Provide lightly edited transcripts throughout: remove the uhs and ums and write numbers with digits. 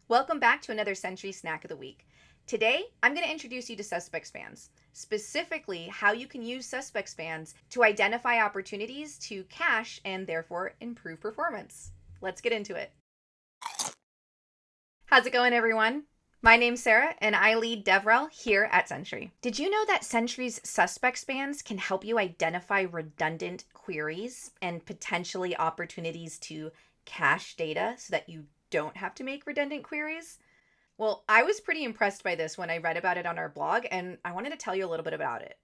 Welcome back to another Sentry Snack of the Week. Today, I'm going to introduce you to suspect spans, specifically how you can use suspect spans to identify opportunities to cache and therefore improve performance. Let's get into it. How's it going, everyone? My name's Sarah, and I lead DevRel here at Sentry. Did you know that Sentry's suspect spans can help you identify redundant queries and potentially opportunities to cache data so that you don't have to make redundant queries? Well, I was pretty impressed by this when I read about it on our blog, and I wanted to tell you a little bit about it.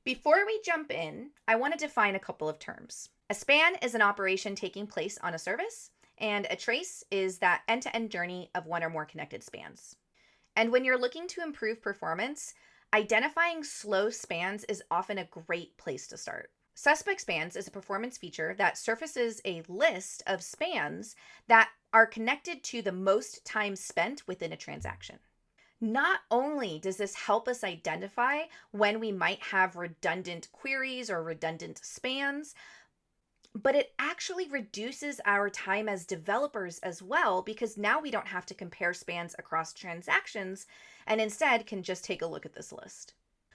Before we jump in, I want to define a couple of terms. A span is an operation taking place on a service, and a trace is that end-to-end journey of one or more connected spans. And when you're looking to improve performance, identifying slow spans is often a great place to start. Suspect spans is a performance feature that surfaces a list of spans that are connected to the most time spent within a transaction. Not only does this help us identify when we might have redundant queries or redundant spans, but it actually reduces our time as developers as well, because now we don't have to compare spans across transactions and instead can just take a look at this list.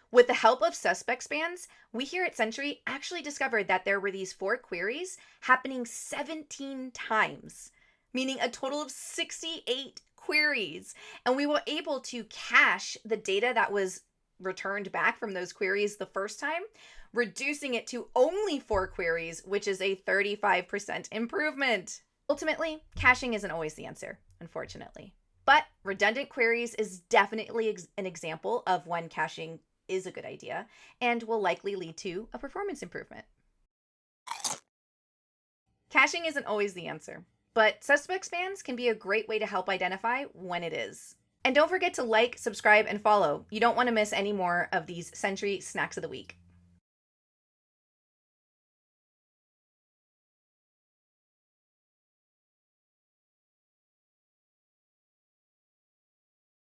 With the help of suspect spans, we here at Sentry actually discovered that there were these 4 queries happening 17 times, meaning a total of 68 queries. And we were able to cache the data that was returned back from those queries the first time, reducing it to only 4 queries, which is a 35% improvement. Ultimately, caching isn't always the answer, unfortunately. But redundant queries is definitely an example of when caching is a good idea and will likely lead to a performance improvement. Caching isn't always the answer, but suspect spans can be a great way to help identify when it is. And don't forget to like, subscribe, and follow. You don't want to miss any more of these Sentry Snacks of the Week.